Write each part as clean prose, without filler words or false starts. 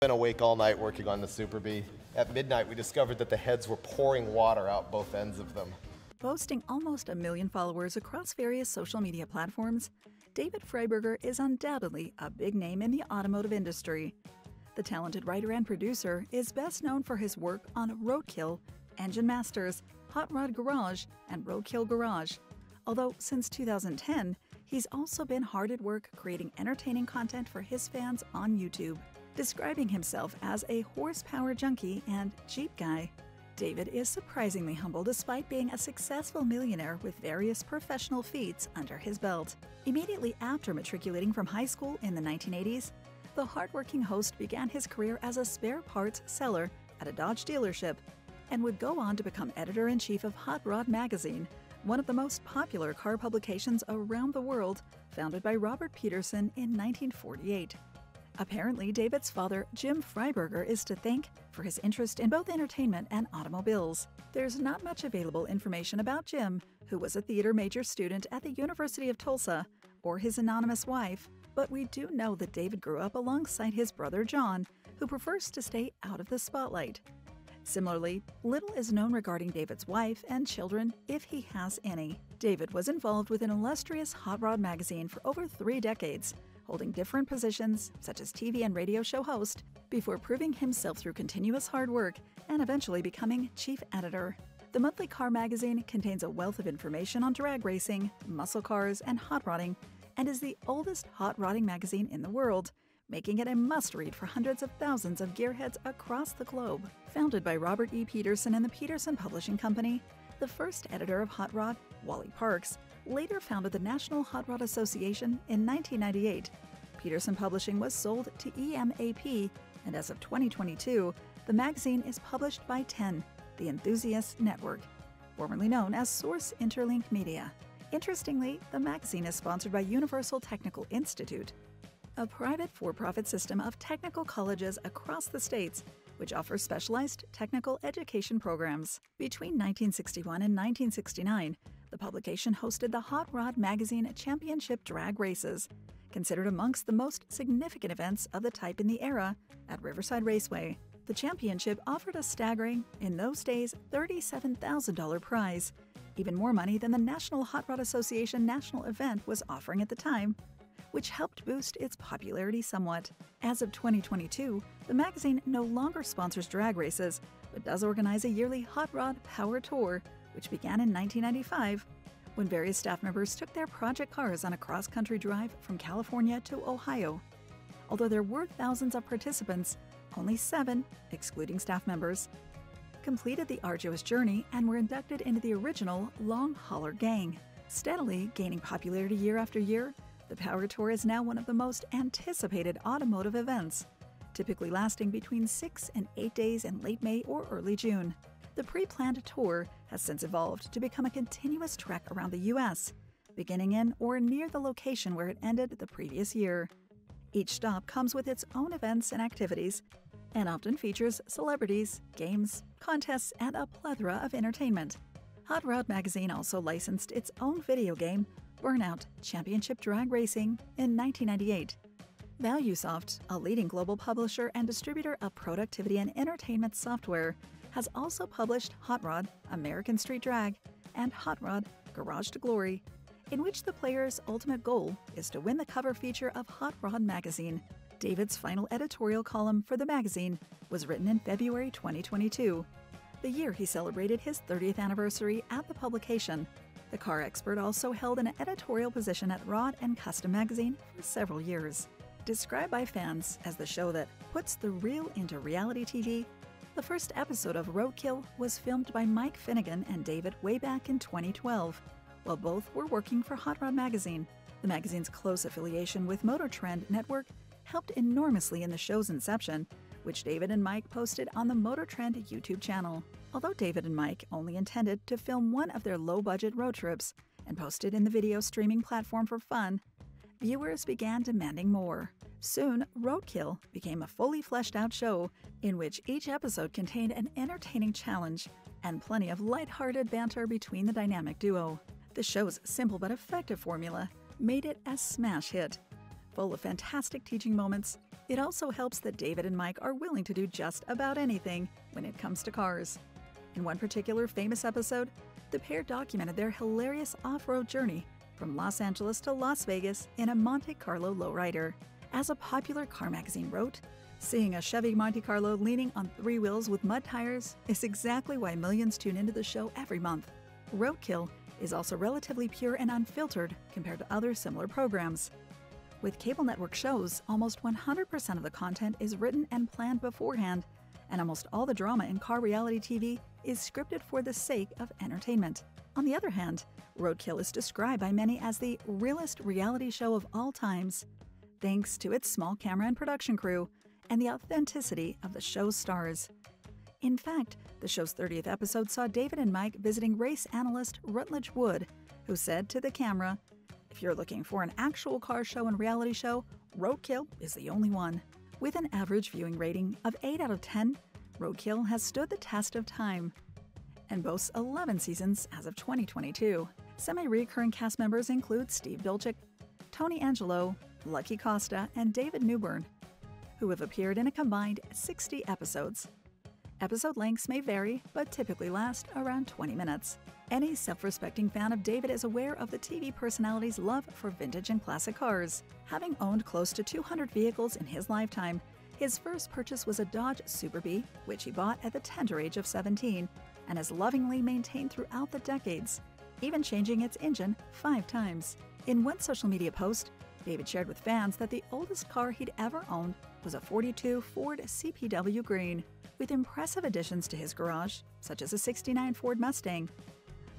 Been awake all night working on the Super Bee. At midnight, we discovered that the heads were pouring water out both ends of them. Boasting almost 1 million followers across various social media platforms, David Freiburger is undoubtedly a big name in the automotive industry. The talented writer and producer is best known for his work on Roadkill, Engine Masters, Hot Rod Garage, and Roadkill Garage. Although since 2010, he's also been hard at work creating entertaining content for his fans on YouTube. Describing himself as a horsepower junkie and Jeep guy, David is surprisingly humble despite being a successful millionaire with various professional feats under his belt. Immediately after matriculating from high school in the 1980s, the hardworking host began his career as a spare parts seller at a Dodge dealership and would go on to become editor-in-chief of Hot Rod magazine, one of the most popular car publications around the world, founded by Robert Peterson in 1948. Apparently, David's father, Jim Freiburger, is to thank for his interest in both entertainment and automobiles. There's not much available information about Jim, who was a theater major student at the University of Tulsa, or his anonymous wife, but we do know that David grew up alongside his brother John, who prefers to stay out of the spotlight. Similarly, little is known regarding David's wife and children, if he has any. David was involved with an illustrious Hot Rod magazine for over 3 decades, holding different positions such as TV and radio show host, before proving himself through continuous hard work and eventually becoming chief editor. The monthly car magazine contains a wealth of information on drag racing, muscle cars, and hot rodding, and is the oldest hot rodding magazine in the world, making it a must-read for hundreds of thousands of gearheads across the globe. Founded by Robert E. Peterson and the Peterson Publishing Company, the first editor of Hot Rod, Wally Parks, later founded the National Hot Rod Association in 1998. Peterson Publishing was sold to EMAP, and as of 2022, the magazine is published by TEN, the Enthusiast Network, formerly known as Source Interlink Media. Interestingly, the magazine is sponsored by Universal Technical Institute, a private for-profit system of technical colleges across the states, which offers specialized technical education programs. Between 1961 and 1969, the publication hosted the Hot Rod Magazine Championship drag races, considered amongst the most significant events of the type in the era, at Riverside Raceway. The championship offered a staggering, in those days, $37,000 prize, even more money than the National Hot Rod Association national event was offering at the time, which helped boost its popularity somewhat. As of 2022, the magazine no longer sponsors drag races, but does organize a yearly Hot Rod Power Tour, which began in 1995, when various staff members took their project cars on a cross-country drive from California to Ohio. Although there were thousands of participants, only 7, excluding staff members, completed the arduous journey and were inducted into the original Long Hauler Gang. Steadily gaining popularity year after year, the Power Tour is now one of the most anticipated automotive events, typically lasting between 6 and 8 days in late May or early June. The pre-planned tour has since evolved to become a continuous trek around the U.S., beginning in or near the location where it ended the previous year. Each stop comes with its own events and activities, and often features celebrities, games, contests, and a plethora of entertainment. Hot Rod Magazine also licensed its own video game, Burnout Championship Drag Racing, in 1998. ValueSoft, a leading global publisher and distributor of productivity and entertainment software, has also published Hot Rod American Street Drag and Hot Rod Garage to Glory, in which the player's ultimate goal is to win the cover feature of Hot Rod Magazine. David's final editorial column for the magazine was written in February 2022, the year he celebrated his 30th anniversary at the publication. The car expert also held an editorial position at Rod and Custom magazine for several years. Described by fans as the show that puts the real into reality TV, the first episode of Roadkill was filmed by Mike Finnegan and David way back in 2012, while both were working for Hot Rod Magazine. The magazine's close affiliation with Motor Trend Network helped enormously in the show's inception, which David and Mike posted on the Motor Trend YouTube channel. Although David and Mike only intended to film one of their low-budget road trips and post it in the video streaming platform for fun, viewers began demanding more. Soon, Roadkill became a fully fleshed-out show in which each episode contained an entertaining challenge and plenty of lighthearted banter between the dynamic duo. The show's simple but effective formula made it a smash hit, full of fantastic teaching moments, It also helps that David and Mike are willing to do just about anything when it comes to cars. In one particular famous episode, the pair documented their hilarious off-road journey from Los Angeles to Las Vegas in a Monte Carlo lowrider. As a popular car magazine wrote, seeing a Chevy Monte Carlo leaning on 3 wheels with mud tires is exactly why millions tune into the show every month. Roadkill is also relatively pure and unfiltered compared to other similar programs. With cable network shows, almost 100% of the content is written and planned beforehand, and almost all the drama in car reality TV is scripted for the sake of entertainment. On the other hand, Roadkill is described by many as the realest reality show of all times, thanks to its small camera and production crew and the authenticity of the show's stars. In fact, the show's 30th episode saw David and Mike visiting race analyst Rutledge Wood, who said to the camera, "If you're looking for an actual car show and reality show, Roadkill is the only one." With an average viewing rating of 8 out of 10, Roadkill has stood the test of time and boasts 11 seasons as of 2022. Semi-recurring cast members include Steve Bilczyk, Tony Angelo, Lucky Costa, and David Newburn, who have appeared in a combined 60 episodes. Episode lengths may vary, but typically last around 20 minutes. Any self-respecting fan of David is aware of the TV personality's love for vintage and classic cars. Having owned close to 200 vehicles in his lifetime, his first purchase was a Dodge Super Bee, which he bought at the tender age of 17, and has lovingly maintained throughout the decades, even changing its engine 5 times. In one social media post, David shared with fans that the oldest car he'd ever owned was a '42 Ford CPW Green, with impressive additions to his garage, such as a '69 Ford Mustang,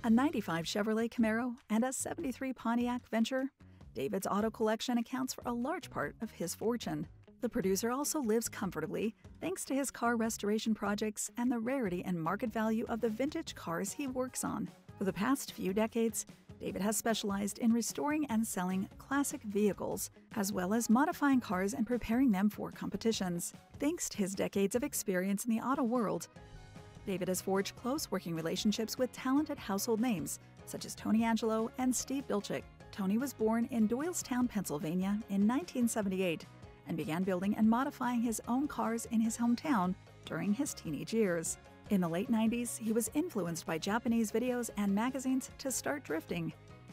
a '95 Chevrolet Camaro, and a '73 Pontiac Venture. David's auto collection accounts for a large part of his fortune. The producer also lives comfortably thanks to his car restoration projects and the rarity and market value of the vintage cars he works on. For the past few decades, David has specialized in restoring and selling classic vehicles, as well as modifying cars and preparing them for competitions. Thanks to his decades of experience in the auto world, David has forged close working relationships with talented household names, such as Tony Angelo and Steve Bilczyk. Tony was born in Doylestown, Pennsylvania in 1978 and began building and modifying his own cars in his hometown during his teenage years. In the late 90s, he was influenced by Japanese videos and magazines to start drifting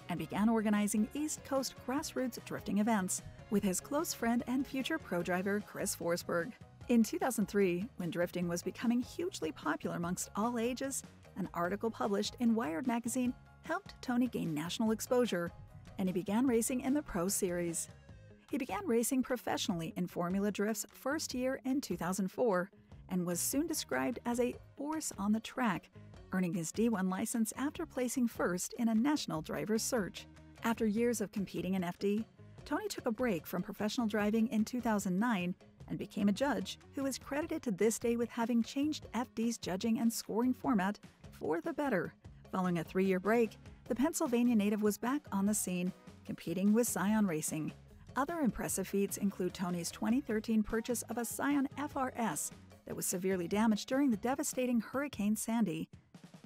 and began organizing East Coast grassroots drifting events with his close friend and future pro driver Chris Forsberg. In 2003, when drifting was becoming hugely popular amongst all ages, an article published in Wired magazine helped Tony gain national exposure, and he began racing in the Pro Series. He began racing professionally in Formula Drift's first year in 2004, and was soon described as a force on the track, earning his D1 license after placing first in a national driver's search. After years of competing in FD, Tony took a break from professional driving in 2009 and became a judge who is credited to this day with having changed FD's judging and scoring format for the better. Following a 3-year break, the Pennsylvania native was back on the scene, competing with Scion Racing. Other impressive feats include Tony's 2013 purchase of a Scion FRS that was severely damaged during the devastating Hurricane Sandy.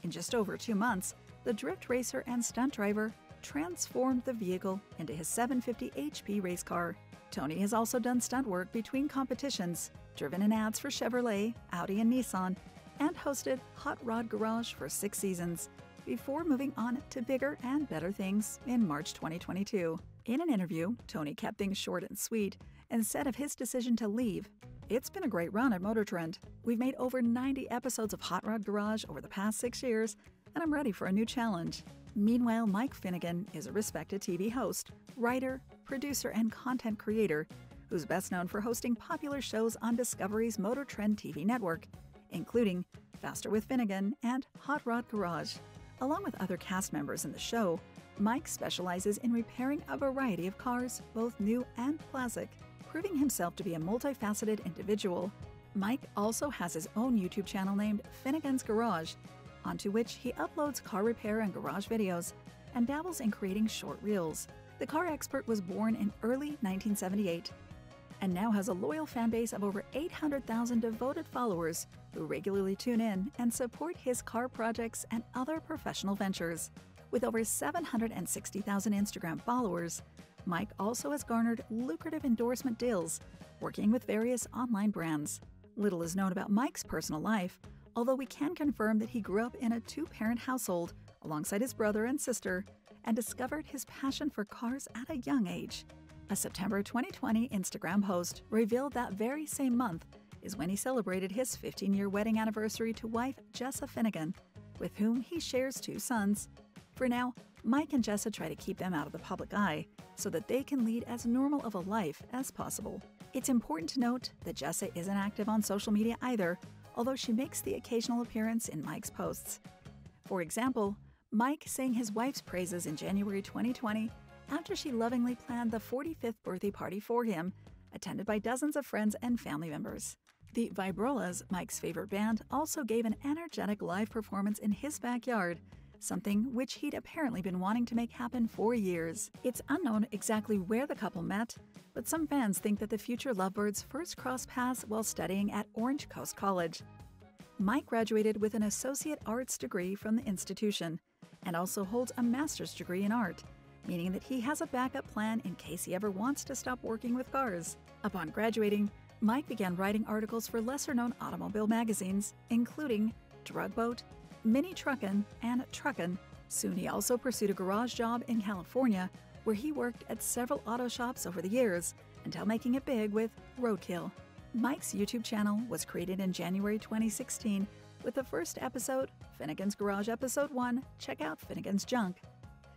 In just over 2 months, the drift racer and stunt driver transformed the vehicle into his 750 HP race car. Tony has also done stunt work between competitions, driven in ads for Chevrolet, Audi, and Nissan, and hosted Hot Rod Garage for 6 seasons, before moving on to bigger and better things in March 2022. In an interview, Tony kept things short and sweet and said of his decision to leave, "It's been a great run at Motor Trend. We've made over 90 episodes of Hot Rod Garage over the past 6 years, and I'm ready for a new challenge." Meanwhile, Mike Finnegan is a respected TV host, writer, producer, and content creator who's best known for hosting popular shows on Discovery's Motor Trend TV network, including Faster with Finnegan and Hot Rod Garage. Along with other cast members in the show, Mike specializes in repairing a variety of cars, both new and classic, proving himself to be a multifaceted individual. Mike also has his own YouTube channel named Finnegan's Garage, onto which he uploads car repair and garage videos and dabbles in creating short reels. The car expert was born in early 1978 and now has a loyal fan base of over 800,000 devoted followers who regularly tune in and support his car projects and other professional ventures. With over 760,000 Instagram followers, Mike also has garnered lucrative endorsement deals working with various online brands. Little is known about Mike's personal life, although we can confirm that he grew up in a two-parent household alongside his brother and sister and discovered his passion for cars at a young age. A September 2020 Instagram post revealed that very same month is when he celebrated his 15-year wedding anniversary to wife Jessa Finnegan, with whom he shares 2 sons. For now, Mike and Jessa try to keep them out of the public eye so that they can lead as normal of a life as possible. It's important to note that Jessa isn't active on social media either, although she makes the occasional appearance in Mike's posts. For example, Mike sang his wife's praises in January 2020 after she lovingly planned the 45th birthday party for him, attended by dozens of friends and family members. The Vibrolas, Mike's favorite band, also gave an energetic live performance in his backyard, something which he'd apparently been wanting to make happen for years. It's unknown exactly where the couple met, but some fans think that the future lovebirds first crossed paths while studying at Orange Coast College. Mike graduated with an associate arts degree from the institution and also holds a master's degree in art, meaning that he has a backup plan in case he ever wants to stop working with cars. Upon graduating, Mike began writing articles for lesser-known automobile magazines, including Drug Boat, Mini Truckin', and Truckin'. Soon he also pursued a garage job in California, where he worked at several auto shops over the years, until making it big with Roadkill. Mike's YouTube channel was created in January 2016, with the first episode, Finnegan's Garage Episode 1, Check Out Finnegan's Junk,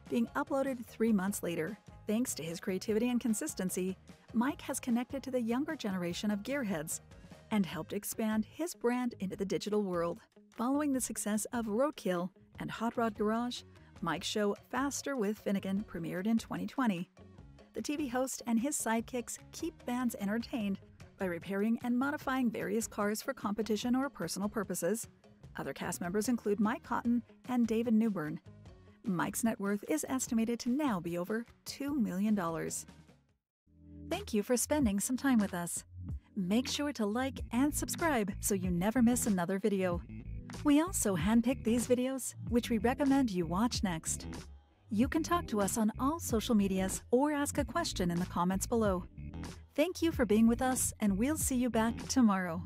being uploaded 3 months later. Thanks to his creativity and consistency, Mike has connected to the younger generation of gearheads and helped expand his brand into the digital world. Following the success of Roadkill and Hot Rod Garage, Mike's show Faster with Finnegan premiered in 2020. The TV host and his sidekicks keep fans entertained by repairing and modifying various cars for competition or personal purposes. Other cast members include Mike Cotton and David Newburn. Mike's net worth is estimated to now be over $2 million. Thank you for spending some time with us. Make sure to like and subscribe so you never miss another video. We also handpick these videos, which we recommend you watch next. You can talk to us on all social medias or ask a question in the comments below. Thank you for being with us, and we'll see you back tomorrow.